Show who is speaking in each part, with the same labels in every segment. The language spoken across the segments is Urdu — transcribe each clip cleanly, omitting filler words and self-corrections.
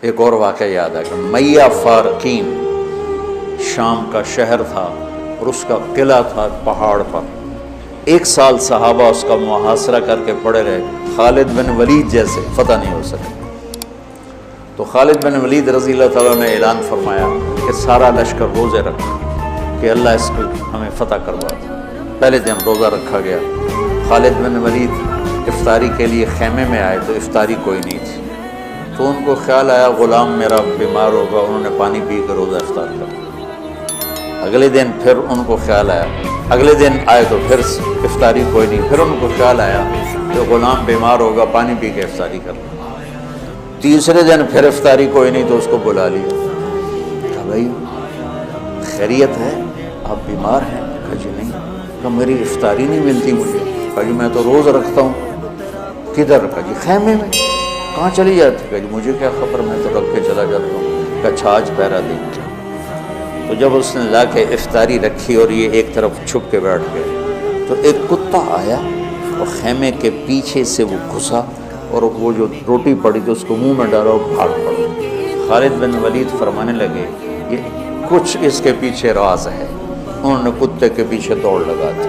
Speaker 1: ایک اور واقعہ یاد ہے کہ میہ فارقین شام کا شہر تھا اور اس کا قلعہ تھا پہاڑ پر. 1 سال صحابہ اس کا محاصرہ کر کے پڑے رہے. خالد بن ولید جیسے فتح نہیں ہو سکے. تو خالد بن ولید رضی اللہ تعالیٰ نے اعلان فرمایا کہ سارا لشکر روزے رکھا کہ اللہ اس کو ہمیں فتح کروا دے. پہلے دن روزہ رکھا گیا. خالد بن ولید افطاری کے لیے خیمے میں آئے تو افطاری کوئی نہیں تھی. تو ان کو خیال آیا غلام میرا بیمار ہوگا. انہوں نے پانی پی کر روزہ افطار کر. اگلے دن پھر ان کو خیال آیا. اگلے دن آئے تو پھر افطاری کوئی نہیں. پھر ان کو خیال آیا کہ غلام بیمار ہوگا, پانی پی کے افطاری کر. تیسرے دن پھر افطاری کوئی نہیں تو اس کو بلا لیا. کہا بھائی خیریت ہے, آپ بیمار ہیں؟ کہا جی نہیں. کہا میری افطاری نہیں ملتی مجھے. کہا جی میں تو روز رکھتا ہوں. کدھر؟ کہا جی خیمے میں. کہاں چلی جاتی؟ کہا جی مجھے کیا خبر, میں تو رکھ کے چلا جاتا ہوں. کہا اچھا آج پہرا دیں. تو جب اس نے لا کے افطاری رکھی اور یہ ایک طرف چھپ کے بیٹھ گئے تو ایک کتا آیا اور خیمے کے پیچھے سے وہ گھسا اور وہ جو روٹی پڑی تھی اس کو منہ میں ڈالا اور بھاگ پڑا. خالد بن ولید فرمانے لگے یہ کچھ اس کے پیچھے راز ہے. انہوں نے کتے کے پیچھے دوڑ لگا دی.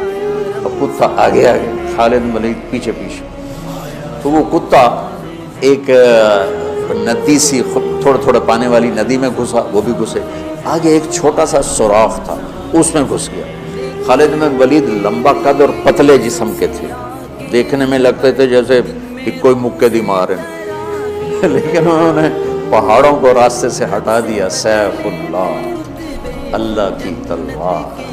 Speaker 1: اب کتا آگے آگے, خالد بن ولید پیچھے پیچھے. تو وہ کتا ایک ندی سی تھوڑا تھوڑا پانی والی ندی میں گھسا, وہ بھی گھسے. آگے ایک چھوٹا سا سوراخ تھا, اس میں گھس گیا. خالد بن ولید لمبا قد اور پتلے جسم کے تھے. دیکھنے میں لگتے تھے جیسے کہ کوئی مکے دی مار ہے, لیکن انہوں نے پہاڑوں کو راستے سے ہٹا دیا. سیف اللہ, اللہ کی تلوار.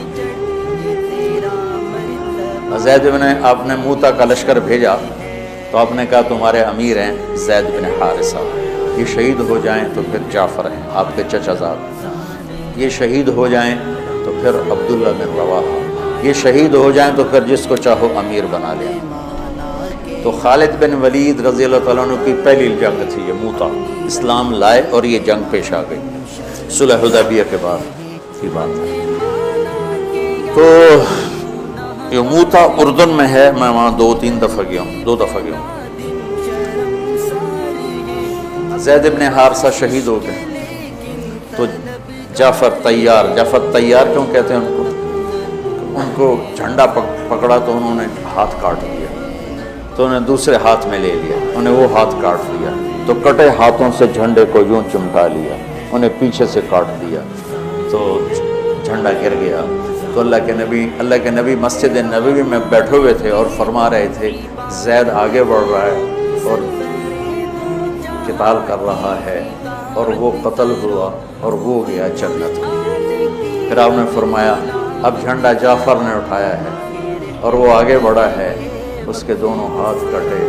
Speaker 1: زید بن, آپ نے موتا کا لشکر بھیجا تو آپ نے کہا تمہارے امیر ہیں زید بن حارثہ, یہ شہید ہو جائیں تو پھر جعفر ہیں آپ کے چچا زاد. یہ شہید ہو جائیں تو پھر عبداللہ بن رواحہ. یہ شہید ہو جائیں تو پھر جس کو چاہو امیر بنا لیں. تو خالد بن ولید رضی اللہ تعالیٰ عنہ کی پہلی جنگ تھی یہ موتا. اسلام لائے اور یہ جنگ پیش آ گئی. صلح حدیبیہ کے بعد کی بات ہے. تو یہ موتا اردن میں ہے. میں وہاں 2-3 دفعہ گیا ہوں, 2 دفعہ گیا ہوں. زید بن حارثہ شہید ہو گئے تو جعفر طیار, جعفر طیار کیوں کہتے ہیں ان کو؟ ان کو جھنڈا پکڑا تو انہوں نے ہاتھ کاٹ دیا. تو انہیں دوسرے ہاتھ میں لے لیا, انہیں وہ ہاتھ کاٹ دیا. تو کٹے ہاتھوں سے جھنڈے کو یوں چمٹا لیا, انہیں پیچھے سے کاٹ دیا تو جھنڈا گر گیا. تو اللہ کے نبی مسجد نبوی میں بیٹھے ہوئے تھے اور فرما رہے تھے زید آگے بڑھ رہا ہے اور قتال کر رہا ہے اور وہ قتل ہوا اور وہ گیا جنت میں. پھر آپ نے فرمایا اب جھنڈا جعفر نے اٹھایا ہے اور وہ آگے بڑھا ہے, اس کے دونوں ہاتھ کٹے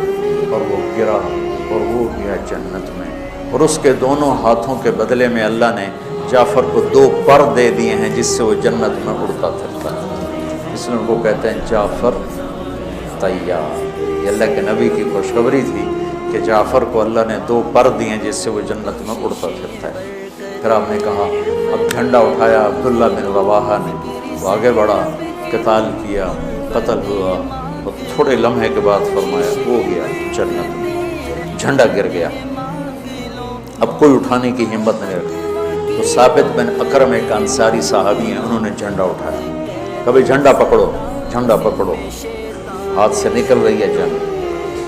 Speaker 1: اور وہ گرا اور وہ گیا جنت میں. اور اس کے دونوں ہاتھوں کے بدلے میں اللہ نے جعفر کو 2 پر دے دیے ہیں جس سے وہ جنت میں اڑتا پھرتا ہے. اس لیے ان کو کہتے ہیں جعفر طیار. یہ اللہ کے نبی کی خوشخبری تھی کہ جعفر کو اللہ نے 2 پر دیے ہیں جس سے وہ جنت میں اڑتا پھرتا ہے. پھر آپ نے کہا اب جھنڈا اٹھایا عبداللہ بن رواحہ نے, وہ آگے بڑھا, قتال کیا, قتل ہوا اور تھوڑے لمحے کے بعد فرمایا وہ گیا جنت میں. جھنڈا گر گیا, اب کوئی اٹھانے کی ہمت نہیں رکھی. تو ثابت بن اکرم ایک انصاری صحابی ہیں, انہوں نے جھنڈا اٹھایا. کبھی جھنڈا پکڑو, جھنڈا پکڑو, ہاتھ سے نکل رہی ہے جنگ.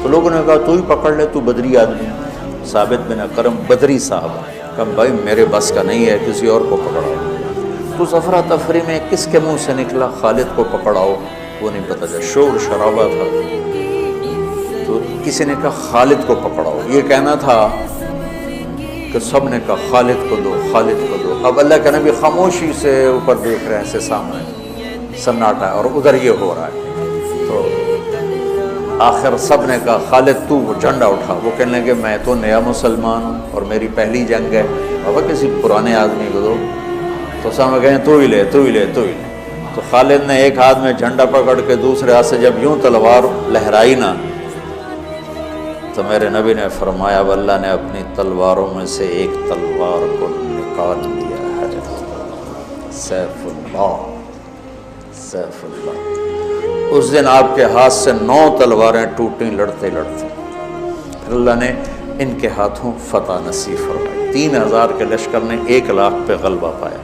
Speaker 1: تو لوگوں نے کہا تو ہی پکڑ لے, تو بدری آدمی. ثابت بن اکرم بدری صاحب. کہا بھائی میرے بس کا نہیں ہے, کسی اور کو پکڑاؤ. تو افرا تفری میں کس کے منہ سے نکلا خالد کو پکڑاؤ, وہ نہیں پتہ چلا. شور شرابہ تھا. تو کسی نے کہا خالد کو پکڑاؤ. یہ کہنا تھا کہ سب نے کہا خالد کو دو, خالد کو دو. اب اللہ کے نبی خاموشی سے اوپر دیکھ رہے ہیں, سے سامنے سناٹا اور ادھر یہ ہو رہا ہے. تو آخر سب نے کہا خالد تو جھنڈا اٹھا. وہ کہنے لگے میں تو نیا مسلمان ہوں اور میری پہلی جنگ ہے, بابا کسی پرانے آدمی کو دو. تو سب کہیں تو ہی لے, تو ہی لے, تو ہی لے. تو خالد نے ایک ہاتھ میں جھنڈا پکڑ کے دوسرے ہاتھ سے جب یوں تلوار لہرائی نا تو میرے نبی نے فرمایا اب اللہ نے اپنی تلواروں میں سے ایک تلوار کو نکال لیا ہے. سیف اللہ, سیف اللہ. اس دن آپ کے ہاتھ سے 9 تلواریں ٹوٹیں لڑتے لڑتے. پھر اللہ نے ان کے ہاتھوں فتح نصیب فرمائی۔ 3000 کے لشکر نے 1 لاکھ پہ غلبہ پایا۔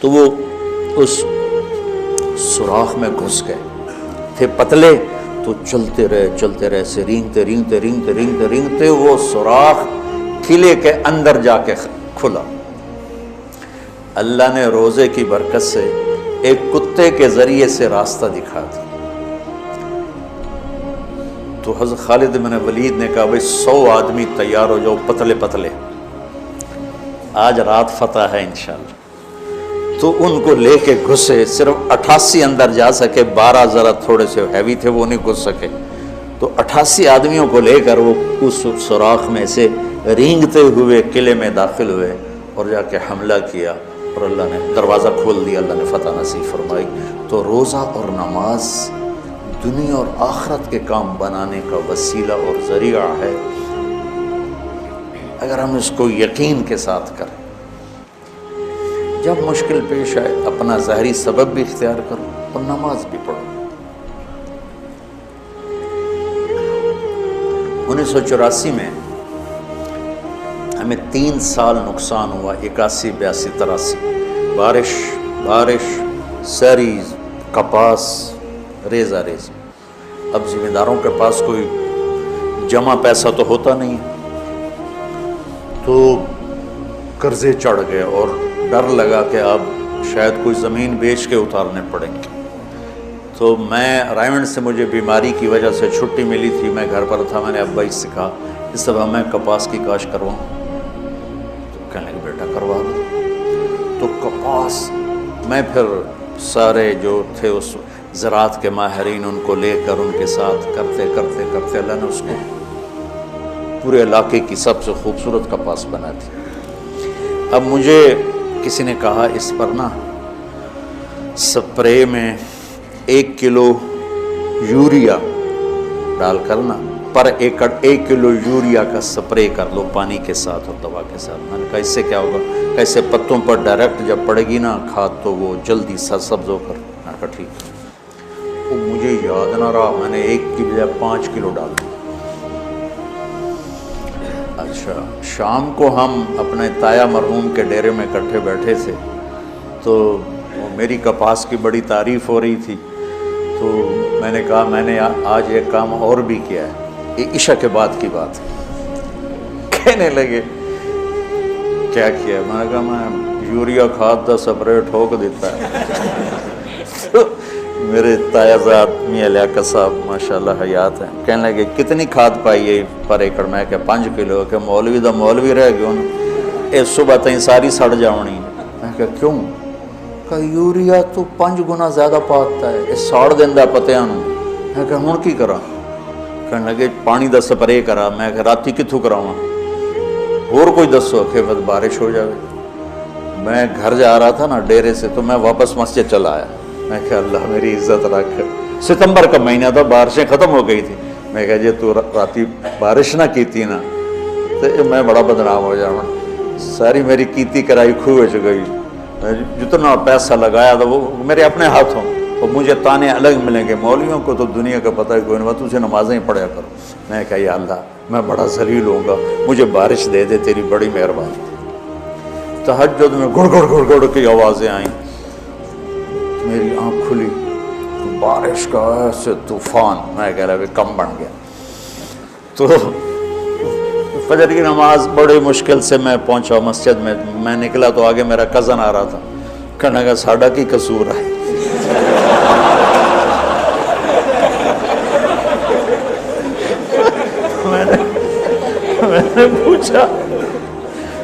Speaker 1: تو وہ اس سوراخ میں گھس گئے تھے، پتلے تو چلتے رہے سے رینگتے وہ سوراخ قلعے کے اندر جا کے کھلا۔ اللہ نے روزے کی برکت سے ایک کتے کے ذریعے سے راستہ دکھا دیا۔ تو حضرت خالد بن ولید نے کہا بھائی 100 آدمی تیار ہو جاؤ، پتلے پتلے، آج رات فتح ہے انشاءاللہ۔ تو ان کو لے کے گھسے، صرف 88 اندر جا سکے، 12 ذرا تھوڑے سے ہیوی تھے، وہ نہیں گھس سکے۔ تو 88 آدمیوں کو لے کر وہ اس سوراخ میں سے رینگتے ہوئے قلعے میں داخل ہوئے اور جا کے حملہ کیا، اور اللہ نے دروازہ کھول دیا، اللہ نے فتح نصیب فرمائی۔ تو روزہ اور نماز دنیا اور آخرت کے کام بنانے کا وسیلہ اور ذریعہ ہے، اگر ہم اس کو یقین کے ساتھ کریں۔ جب مشکل پیش آئے اپنا ظاہری سبب بھی اختیار کرو اور نماز بھی پڑھو۔ 1984 میں ہمیں 3 سال نقصان ہوا، 81 82 83، بارش سری کپاس ریزہ ریز۔ اب ذمہ داروں کے پاس کوئی جمع پیسہ تو ہوتا نہیں، تو قرضے چڑھ گئے اور ڈر لگا کہ اب شاید کوئی زمین بیچ کے اتارنے پڑیں گے۔ تو میں رائمنڈ سے مجھے بیماری کی وجہ سے چھٹی ملی تھی، میں گھر پر تھا، میں نے ابا سے کہا اس دفعہ میں کپاس کی کاشت کرواؤں، تو کہنے لگے بیٹا کروا دو۔ تو کپاس میں پھر سارے جو تھے اس زراعت کے ماہرین ان کو لے کر ان کے ساتھ کرتے اللہ نے اس کو پورے علاقے کی سب سے خوبصورت کپاس بنا دی۔ اب مجھے کسی نے کہا اس پر نا سپرے میں 1 کلو یوریا ڈال کر نا پر ایکڑ 1 کلو یوریا کا سپرے کر لو پانی کے ساتھ اور دوا کے ساتھ۔ میں نے کہا اس سے کیا ہوگا؟ ایسے پتوں پر ڈائریکٹ جب پڑے گی نا کھاد تو وہ جلدی سبز ہو کر۔ میں نے کہا ٹھیک ہے۔ وہ مجھے یاد نہ رہا، میں نے 1 کی بجائے 5 کلو ڈال دیا۔ اچھا، شام کو ہم اپنے تایا مرحوم کے ڈیرے میں اکٹھے بیٹھے تھے، تو میری کپاس کی بڑی تعریف ہو رہی تھی، تو میں نے کہا میں نے آج ایک کام اور بھی کیا ہے، یہ عشاء کے بعد کی بات ہے۔ کہنے لگے کیا کیا؟ میں نے کہا میں یوریا کھاد دا سپرے ٹھوک دیتا ہے۔ تو میرے تایا زاد میاں لیاقت صاحب ماشاءاللہ حیات ہیں، کہنے لگے کتنی کھاد پائی ہے پر ایکڑ؟ میں کہ 5 کلو۔ کہ مولوی دا مولوی رہ گیا اے صبح تائیں ساری سڑ جاونی۔ میں کہ کیوں؟ کہ یوریا تو 5 گنا زیادہ پاتا ہے، یہ ساڑ دیندہ پتیاں نوں۔ میں کہ ہن کی کراں؟ کہنے لگے پانی دا سپرے کرا۔ میں کہ راتی کتھوں کراواں؟ اور کوئی دسو؟ کہ بس بارش ہو جاوے۔ میں گھر جا رہا تھا نا ڈیرے سے، تو میں واپس مسجد چلا آیا۔ میں کہا اللہ میری عزت رکھ، ستمبر کا مہینہ تھا، بارشیں ختم ہو گئی تھی۔ میں کہا جی تو راتی بارش نہ کیتی نا تو میں بڑا بدنام ہو جاؤں، ساری میری کیتی کرائی کھو چ گئی، جتنا پیسہ لگایا تھا وہ میرے اپنے ہاتھوں، اور مجھے تانے الگ ملیں گے، مولویوں کو تو دنیا کا پتہ ہے کوئی نہیں، تجھے نمازیں ہی پڑھیا کرو۔ میں کہا یا اللہ میں بڑا ذلیل ہوں گا، مجھے بارش دے دے، تیری بڑی مہربانی۔ تہجد میں گڑ گڑ گڑ گڑ کی آوازیں آئیں، میری آنکھ کھلی، بارش کا ایسے طوفان، میں کہہ رہا کم بن گیا۔ تو فجر کی نماز بڑی مشکل سے میں پہنچا مسجد میں، میں نکلا تو آگے میرا کزن آ رہا تھا، کہنے لگا ساڈا کی قصور ہے؟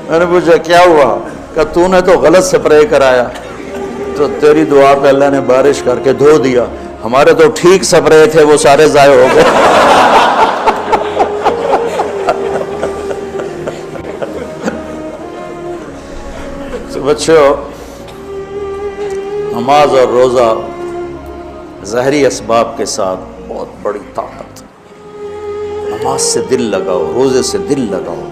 Speaker 1: میں نے پوچھا کیا ہوا؟ کہ تو نے تو غلط سپرے کرایا، تو تیری دعا پہ اللہ نے بارش کر کے دھو دیا، ہمارے تو ٹھیک سپرے تھے وہ سارے ضائع ہو گئے۔ تو بچوں، نماز اور روزہ ظاہری اسباب کے ساتھ بہت بڑی طاقت۔ نماز سے دل لگاؤ، روزے سے دل لگاؤ،